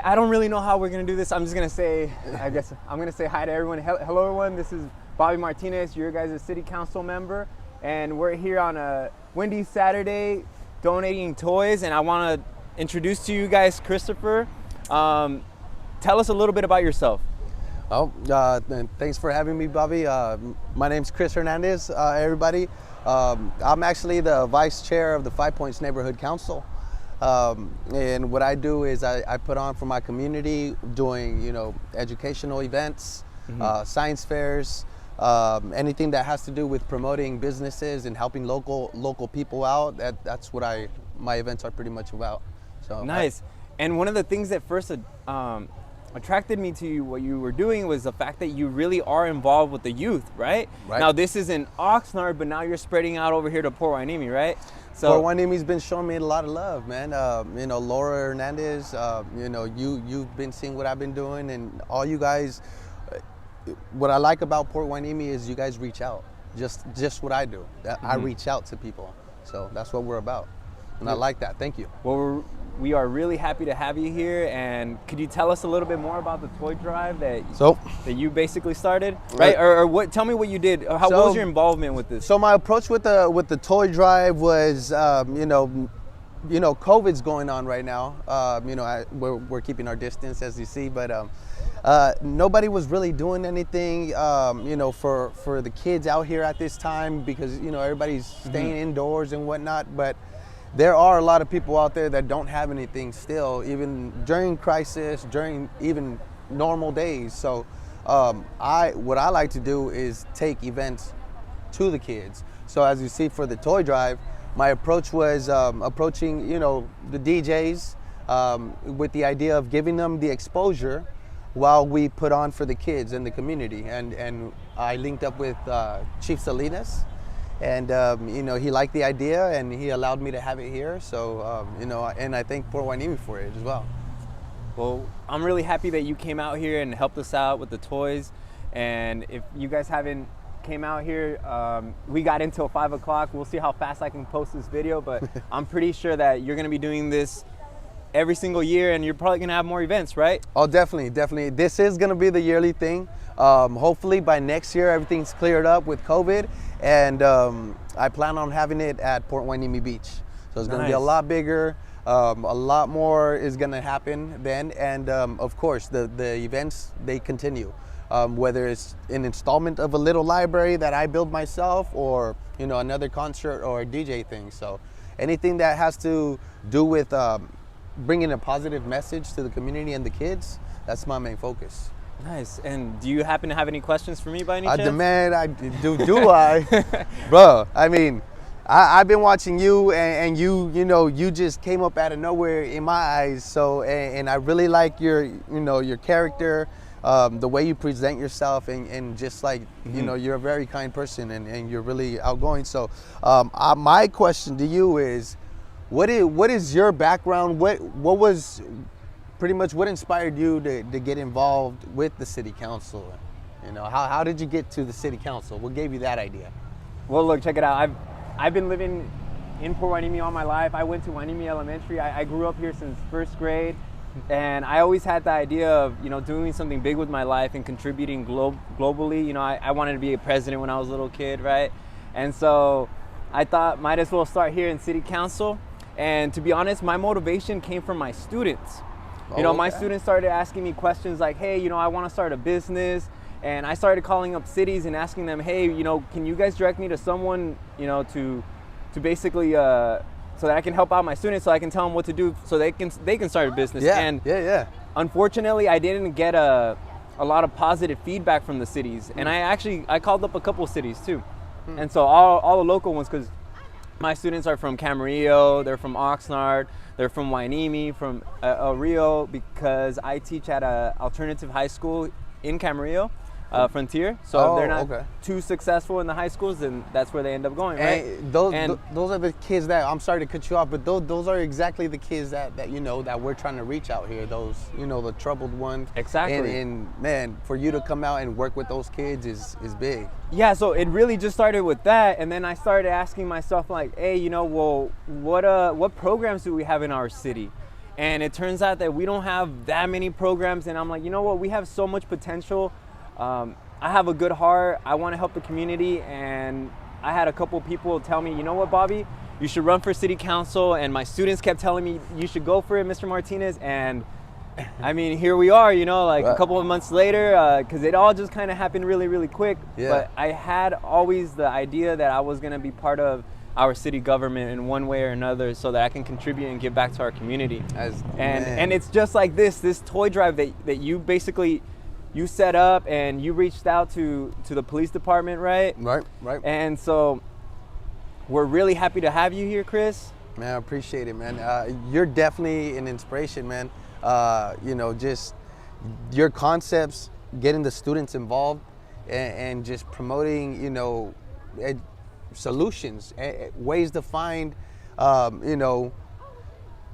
I don't really know how we're gonna do this. I'm just gonna say, I guess I'm gonna say hi to everyone. Hello everyone, this is Bobby Martinez, your guys' city council member, and we're here on a windy Saturday donating toys, and I wanna introduce to you guys Christopher. Tell us a little bit about yourself. Oh, thanks for having me, Bobby. My name's Chris Hernandez, everybody. I'm actually the vice chair of the 5 Points Neighborhood Council. And what I do is I put on for my community doing, educational events, science fairs, anything that has to do with promoting businesses and helping local people out. That's what my events are pretty much about. So nice. And one of the things that first attracted me to what you were doing was the fact that you really are involved with the youth, right? Now this is in Oxnard, but now you're spreading out over here to Port Hueneme, right? So Port Hueneme's been showing me a lot of love, man. Laura Hernandez, you've been seeing what I've been doing, and all you guys. What I like about Port Hueneme is you guys reach out, just what I do. I reach out to people, so that's what we're about, and I like that. Thank you. Well, we are really happy to have you here, and could you tell us a little bit more about the toy drive that you basically started, right? Or what? Tell me what you did. What was your involvement with this? So my approach with the toy drive was, COVID's going on right now. We're keeping our distance, as you see, but nobody was really doing anything, for the kids out here at this time because everybody's staying indoors and whatnot, but. There are a lot of people out there that don't have anything still, even during crisis, during even normal days. So what I like to do is take events to the kids. So as you see for the toy drive, my approach was approaching, the DJs with the idea of giving them the exposure while we put on for the kids in the community. And I linked up with Chief Salinas. And he liked the idea, and he allowed me to have it here. So and I thank Port Hueneme for it as well. Well, I'm really happy that you came out here and helped us out with the toys. And if you guys haven't came out here, we got until 5 o'clock. We'll see how fast I can post this video, but I'm pretty sure that you're gonna be doing this every single year, and you're probably gonna have more events, right? Oh, definitely. This is gonna be the yearly thing. Hopefully by next year, everything's cleared up with COVID. And I plan on having it at Port Hueneme Beach. So it's going to be a lot bigger. A lot more is going to happen then. And of course, the events, they continue. Whether it's an installment of a little library that I build myself or, another concert or a DJ thing. So anything that has to do with bringing a positive message to the community and the kids, that's my main focus. Nice. And do you happen to have any questions for me by any chance? Do I? Bro, I mean, I've been watching you, and you just came up out of nowhere in my eyes. So, and I really like your character, the way you present yourself, and just like, you're a very kind person, and you're really outgoing. So, my question to you is, what is your background? What was pretty much what inspired you to get involved with the city council? How did you get to the city council? What gave you that idea? Well, look, check it out. I've been living in Port Hueneme all my life. I went to Hueneme Elementary. I grew up here since first grade, and I always had the idea of doing something big with my life and contributing globally. I wanted to be a president when I was a little kid, right? And so I thought might as well start here in city council. And to be honest, my motivation came from my students. My students started asking me questions like, hey, I want to start a business. And I started calling up cities and asking them, hey, can you guys direct me to someone, to basically, so that I can help out my students, so I can tell them what to do so they can start a business. Yeah. Unfortunately, I didn't get a lot of positive feedback from the cities. And I called up a couple of cities too. And so all the local ones, because my students are from Camarillo, they're from Oxnard, they're from Hueneme, from El Rio, because I teach at an alternative high school in Camarillo, Frontier. So if they're not too successful in the high schools, then that's where they end up going, right? And those are the kids that, I'm sorry to cut you off, but those are exactly the kids that that we're trying to reach out here. Those, the troubled ones. Exactly. And man, for you to come out and work with those kids is big. Yeah, so it really just started with that, and then I started asking myself like, hey, what programs do we have in our city? And it turns out that we don't have that many programs. And I'm like, you know what? We have so much potential. I have a good heart. I want to help the community. And I had a couple people tell me, you know what, Bobby? You should run for city council. And my students kept telling me, you should go for it, Mr. Martinez. And I mean, here we are, you know, like a couple of months later, because it all just kind of happened really, really quick. Yeah. But I had always the idea that I was going to be part of our city government in one way or another so that I can contribute and give back to our community. And it's just like this toy drive that you basically, you set up and you reached out to the police department, right? Right. And so we're really happy to have you here, Chris. Man, I appreciate it, man. You're definitely an inspiration, man. You know, just your concepts, getting the students involved and just promoting, you know, solutions, ways to find, you know,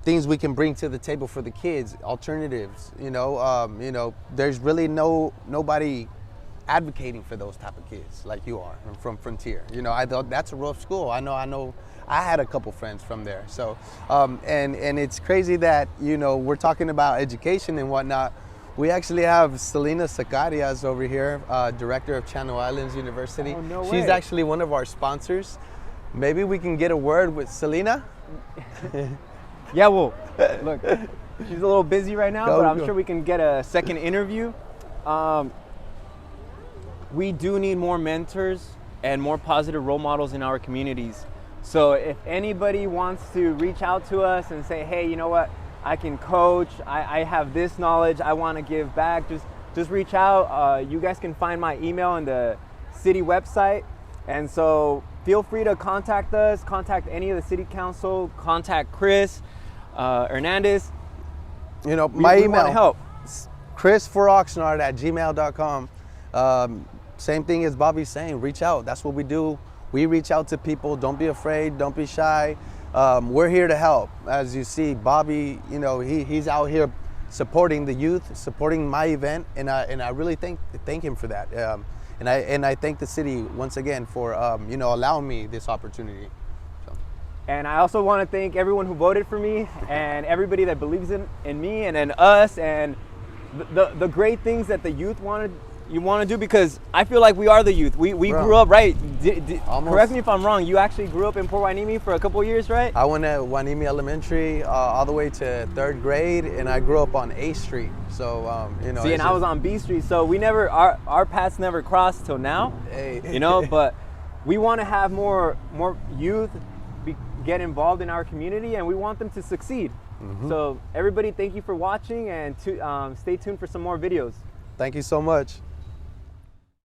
things we can bring to the table for the kids, alternatives, you know, there's really nobody advocating for those type of kids like you are from Frontier. You know, I thought that's a rough school. I know I had a couple friends from there. So, and it's crazy that, you know, we're talking about education and whatnot. We actually have Salinas Zacarias over here, director of Channel Islands University. Oh, no She's way. actually one of our sponsors. Maybe we can get a word with Selena? Yeah, well, look, she's a little busy right now, but I'm sure we can get a second interview. We do need more mentors and more positive role models in our communities. So if anybody wants to reach out to us and say, hey, you know what, I can coach, I have this knowledge, I want to give back, just reach out. You guys can find my email on the city website. And so feel free to contact us, contact any of the city council, contact Chris, Hernandez. You know, my email, want to help. chris4oxnard@gmail.com. Same thing as Bobby's saying, reach out. That's what we do. We reach out to people. Don't be afraid. Don't be shy. We're here to help. As you see, Bobby, you know, he's out here supporting the youth, supporting my event, and I really thank him for that. And I thank the city once again for you know, allowing me this opportunity. So. And I also want to thank everyone who voted for me and everybody that believes in me and in us and the great things that the youth want to do, because I feel like we are the youth. We grew up, right? Correct me if I'm wrong. You actually grew up in Port Hueneme for a couple of years, right? I went at Hueneme Elementary all the way to 3rd grade, and I grew up on A Street. So, you know. See, and I was on B Street, so we never, our paths never crossed till now. Hey. You know, but we want to have more youth get involved in our community, and we want them to succeed. Mm-hmm. So everybody, thank you for watching, and stay tuned for some more videos. Thank you so much.